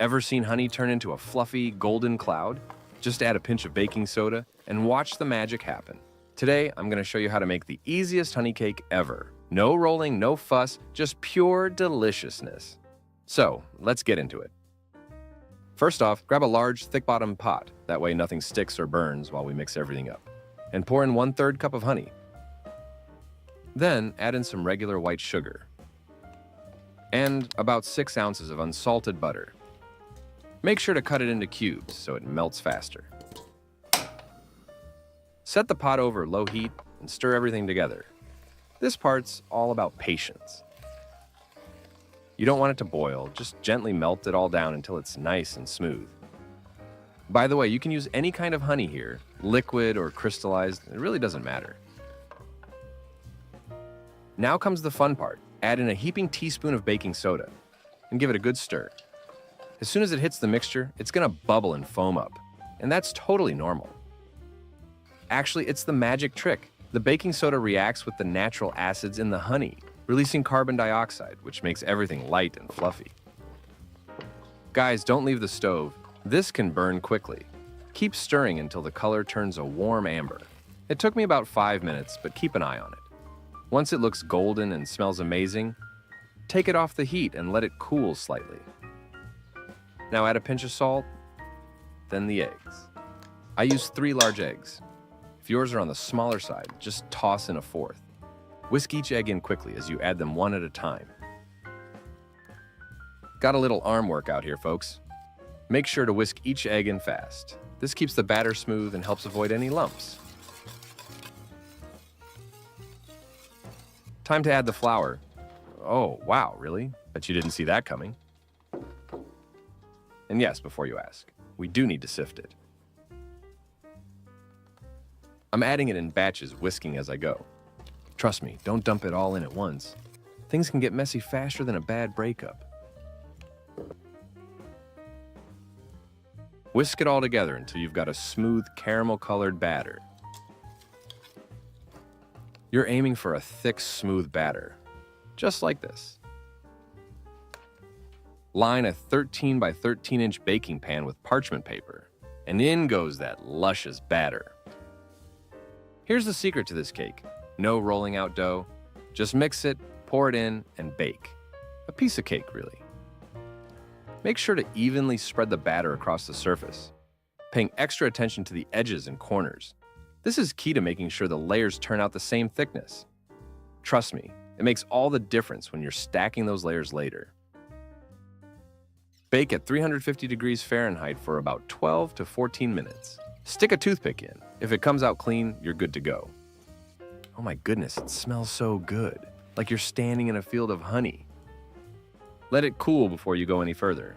Ever seen honey turn into a fluffy, golden cloud? Just add a pinch of baking soda and watch the magic happen. Today, I'm going to show you how to make the easiest honey cake ever. No rolling, no fuss, just pure deliciousness. So, let's get into it. First off, grab a large, thick-bottomed pot. That way nothing sticks or burns while we mix everything up. And pour in 1/3 cup of honey. Then, add in some regular white sugar. And about 6 ounces of unsalted butter. Make sure to cut it into cubes so it melts faster. Set the pot over low heat and stir everything together. This part's all about patience. You don't want it to boil, just gently melt it all down until it's nice and smooth. By the way, you can use any kind of honey here, liquid or crystallized, it really doesn't matter. Now comes the fun part. Add in a heaping teaspoon of baking soda and give it a good stir. As soon as it hits the mixture, it's gonna bubble and foam up, and that's totally normal. Actually, it's the magic trick. The baking soda reacts with the natural acids in the honey, releasing carbon dioxide, which makes everything light and fluffy. Guys, don't leave the stove. This can burn quickly. Keep stirring until the color turns a warm amber. It took me about 5 minutes, but keep an eye on it. Once it looks golden and smells amazing, take it off the heat and let it cool slightly. Now add a pinch of salt, then the eggs. I use 3 large eggs. If yours are on the smaller side, just toss in a 4th. Whisk each egg in quickly as you add them one at a time. Got a little arm workout here, folks. Make sure to whisk each egg in fast. This keeps the batter smooth and helps avoid any lumps. Time to add the flour. Oh, wow, really? Bet you didn't see that coming. And yes, before you ask, we do need to sift it. I'm adding it in batches, whisking as I go. Trust me, don't dump it all in at once. Things can get messy faster than a bad breakup. Whisk it all together until you've got a smooth caramel-colored batter. You're aiming for a thick, smooth batter, just like this. Line a 13 by 13 inch baking pan with parchment paper, and in goes that luscious batter. Here's the secret to this cake. No rolling out dough. Just mix it, pour it in, and bake. A piece of cake, really. Make sure to evenly spread the batter across the surface, paying extra attention to the edges and corners. This is key to making sure the layers turn out the same thickness. Trust me, it makes all the difference when you're stacking those layers later. Bake at 350 degrees Fahrenheit for about 12 to 14 minutes. Stick a toothpick in. If it comes out clean, you're good to go. Oh my goodness, it smells so good, like you're standing in a field of honey. Let it cool before you go any further.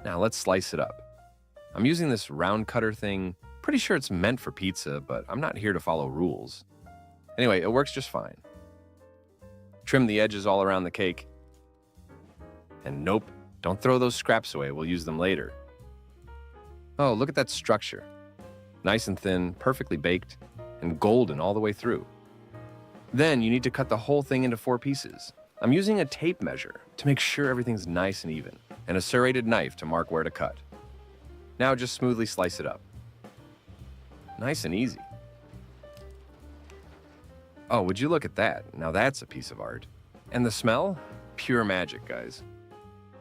Now let's slice it up. I'm using this round cutter thing. Pretty sure it's meant for pizza, but I'm not here to follow rules. Anyway, it works just fine. Trim the edges all around the cake. And nope, don't throw those scraps away, we'll use them later. Oh, look at that structure. Nice and thin, perfectly baked, and golden all the way through. Then you need to cut the whole thing into 4 pieces. I'm using a tape measure to make sure everything's nice and even, and a serrated knife to mark where to cut. Now just smoothly slice it up. Nice and easy. Oh, would you look at that? Now that's a piece of art. And the smell? Pure magic, guys.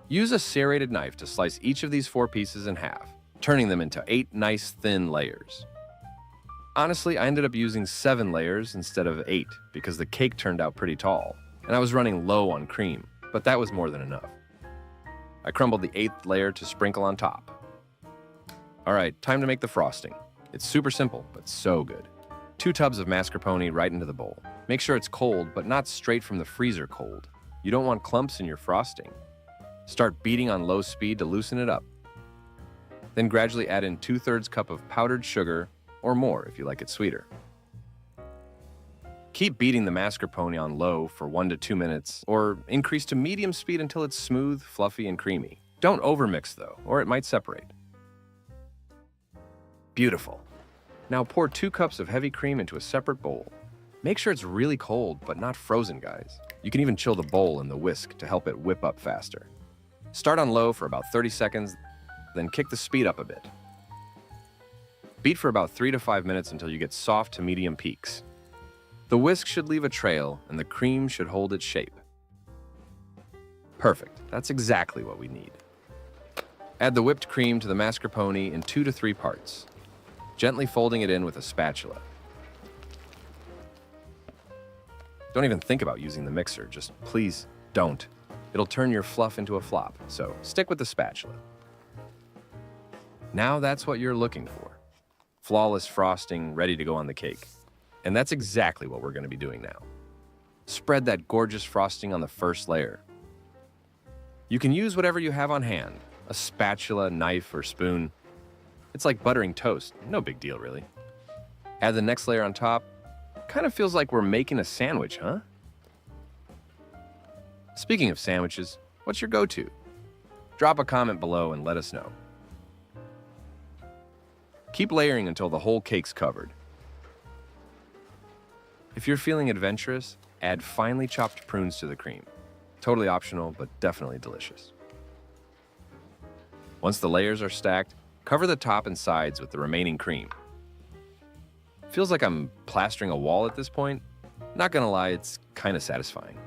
Use a serrated knife to slice each of these 4 pieces in half, turning them into 8 nice thin layers. Honestly, I ended up using 7 layers instead of 8 because the cake turned out pretty tall, and I was running low on cream, but that was more than enough. I crumbled the 8th layer to sprinkle on top. All right, time to make the frosting. It's super simple, but so good. 2 tubs of mascarpone right into the bowl. Make sure it's cold, but not straight from the freezer cold. You don't want clumps in your frosting. Start beating on low speed to loosen it up. Then gradually add in 2/3 cup of powdered sugar, or more if you like it sweeter. Keep beating the mascarpone on low for 1 to 2 minutes, or increase to medium speed until it's smooth, fluffy, and creamy. Don't overmix though, or it might separate. Beautiful. Now pour 2 cups of heavy cream into a separate bowl. Make sure it's really cold, but not frozen, guys. You can even chill the bowl and the whisk to help it whip up faster. Start on low for about 30 seconds, then kick the speed up a bit. Beat for about 3 to 5 minutes until you get soft to medium peaks. The whisk should leave a trail and the cream should hold its shape. Perfect, that's exactly what we need. Add the whipped cream to the mascarpone in 2 to 3 parts, gently folding it in with a spatula. Don't even think about using the mixer, just please don't. It'll turn your fluff into a flop, so stick with the spatula. Now that's what you're looking for. Flawless frosting ready to go on the cake. And that's exactly what we're going to be doing now. Spread that gorgeous frosting on the first layer. You can use whatever you have on hand, a spatula, knife, or spoon. It's like buttering toast, no big deal really. Add the next layer on top. Kind of feels like we're making a sandwich, huh? Speaking of sandwiches, what's your go-to? Drop a comment below and let us know. Keep layering until the whole cake's covered. If you're feeling adventurous, add finely chopped prunes to the cream. Totally optional, but definitely delicious. Once the layers are stacked, cover the top and sides with the remaining cream. Feels like I'm plastering a wall at this point. Not gonna lie, it's kind of satisfying.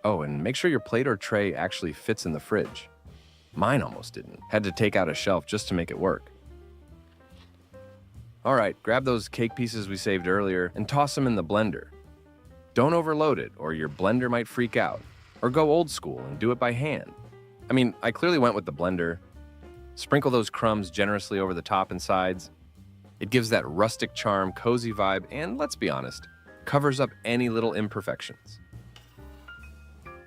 Oh, and make sure your plate or tray actually fits in the fridge. Mine almost didn't. Had to take out a shelf just to make it work. All right, grab those cake pieces we saved earlier and toss them in the blender. Don't overload it or your blender might freak out. Or go old school and do it by hand. I mean, I clearly went with the blender. Sprinkle those crumbs generously over the top and sides. It gives that rustic charm, cozy vibe, and let's be honest, covers up any little imperfections.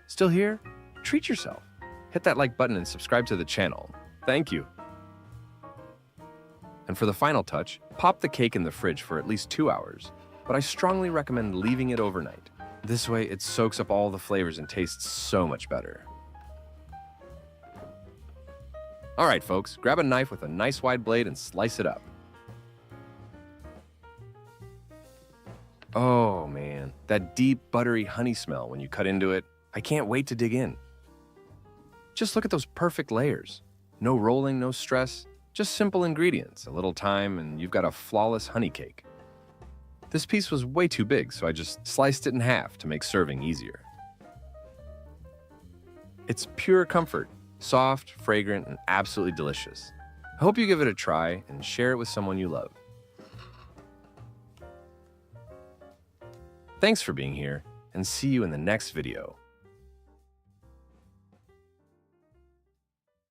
Still here? Treat yourself. Hit that like button and subscribe to the channel. Thank you. And for the final touch, pop the cake in the fridge for at least 2 hours, but I strongly recommend leaving it overnight. This way, it soaks up all the flavors and tastes so much better. All right, folks, grab a knife with a nice wide blade and slice it up. Oh man, that deep, buttery honey smell when you cut into it. I can't wait to dig in. Just look at those perfect layers. No rolling, no stress, just simple ingredients, a little time, and you've got a flawless honey cake. This piece was way too big, so I just sliced it in half to make serving easier. It's pure comfort, soft, fragrant, and absolutely delicious. I hope you give it a try and share it with someone you love. Thanks for being here, and see you in the next video.